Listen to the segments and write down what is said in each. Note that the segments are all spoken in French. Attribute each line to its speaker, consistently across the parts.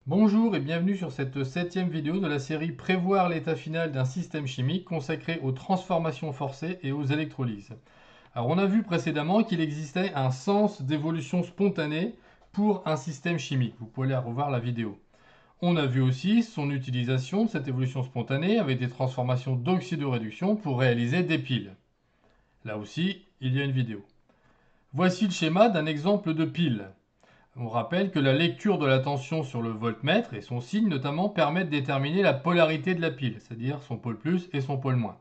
Speaker 1: Bonjour et bienvenue sur cette 7e vidéo de la série Prévoir l'état final d'un système chimique consacré aux transformations forcées et aux électrolyses. Alors on a vu précédemment qu'il existait un sens d'évolution spontanée pour un système chimique. Vous pouvez aller revoir la vidéo. On a vu aussi son utilisation de cette évolution spontanée avec des transformations d'oxydoréduction pour réaliser des piles. Là aussi, il y a une vidéo. Voici le schéma d'un exemple de pile. On rappelle que la lecture de la tension sur le voltmètre et son signe notamment permettent de déterminer la polarité de la pile, c'est-à-dire son pôle plus et son pôle moins.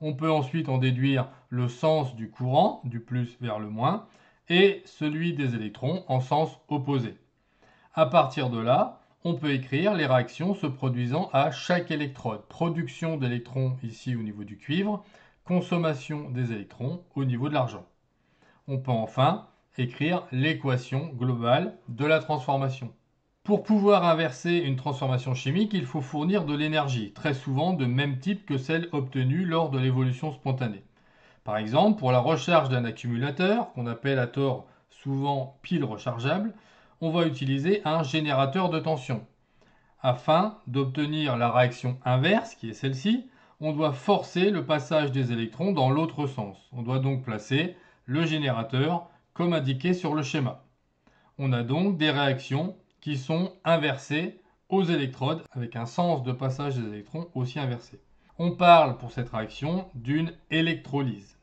Speaker 1: On peut ensuite en déduire le sens du courant, du plus vers le moins, et celui des électrons en sens opposé. À partir de là, on peut écrire les réactions se produisant à chaque électrode. Production d'électrons ici au niveau du cuivre, consommation des électrons au niveau de l'argent. On peut enfin écrire l'équation globale de la transformation. Pour pouvoir inverser une transformation chimique, il faut fournir de l'énergie, très souvent de même type que celle obtenue lors de l'évolution spontanée. Par exemple, pour la recharge d'un accumulateur, qu'on appelle à tort souvent pile rechargeable, on va utiliser un générateur de tension. Afin d'obtenir la réaction inverse, qui est celle-ci, on doit forcer le passage des électrons dans l'autre sens. On doit donc placer le générateur comme indiqué sur le schéma. On a donc des réactions qui sont inversées aux électrodes avec un sens de passage des électrons aussi inversé. On parle pour cette réaction d'une électrolyse.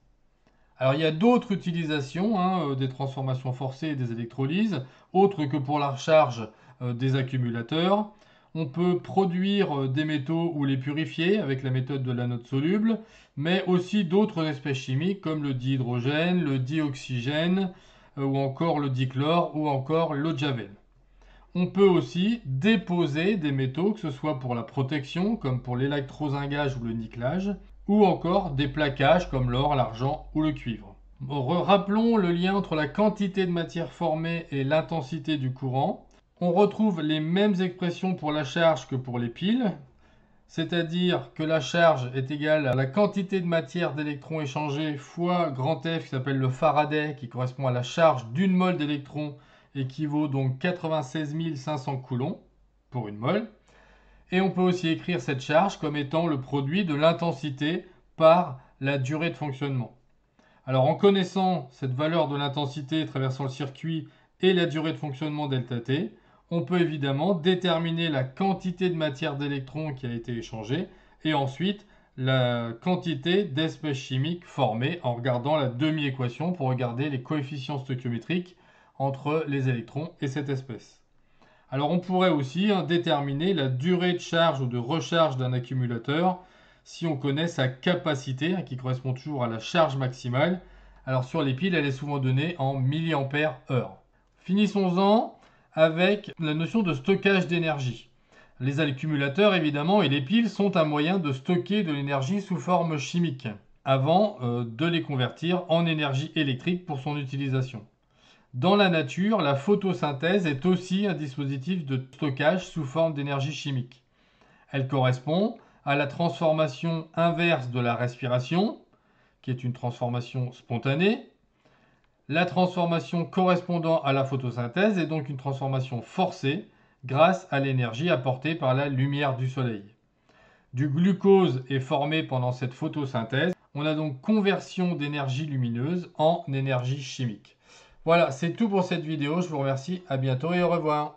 Speaker 1: Alors il y a d'autres utilisations des transformations forcées et des électrolyses, autres que pour la recharge des accumulateurs. On peut produire des métaux ou les purifier avec la méthode de l'anode soluble, mais aussi d'autres espèces chimiques comme le dihydrogène, le dioxygène, ou encore le dichlore, ou encore l'eau de javel. On peut aussi déposer des métaux, que ce soit pour la protection, comme pour l'électrozingage ou le nickelage, ou encore des plaquages comme l'or, l'argent ou le cuivre. Rappelons le lien entre la quantité de matière formée et l'intensité du courant. On retrouve les mêmes expressions pour la charge que pour les piles, c'est-à-dire que la charge est égale à la quantité de matière d'électrons échangés fois grand F qui s'appelle le Faraday, qui correspond à la charge d'une mole d'électrons, équivaut donc 96 500 coulombs pour une mole. Et on peut aussi écrire cette charge comme étant le produit de l'intensité par la durée de fonctionnement. Alors en connaissant cette valeur de l'intensité traversant le circuit et la durée de fonctionnement ΔT, on peut évidemment déterminer la quantité de matière d'électrons qui a été échangée et ensuite la quantité d'espèces chimiques formées en regardant la demi-équation pour regarder les coefficients stoichiométriques entre les électrons et cette espèce. Alors on pourrait aussi déterminer la durée de charge ou de recharge d'un accumulateur si on connaît sa capacité, qui correspond toujours à la charge maximale. Alors sur les piles, elle est souvent donnée en milliampères-heure. Finissons-en avec la notion de stockage d'énergie. Les accumulateurs, évidemment, et les piles sont un moyen de stocker de l'énergie sous forme chimique, avant de les convertir en énergie électrique pour son utilisation. Dans la nature, la photosynthèse est aussi un dispositif de stockage sous forme d'énergie chimique. Elle correspond à la transformation inverse de la respiration, qui est une transformation spontanée. La transformation correspondant à la photosynthèse est donc une transformation forcée grâce à l'énergie apportée par la lumière du soleil. Du glucose est formé pendant cette photosynthèse. On a donc conversion d'énergie lumineuse en énergie chimique. Voilà, c'est tout pour cette vidéo. Je vous remercie. À bientôt et au revoir.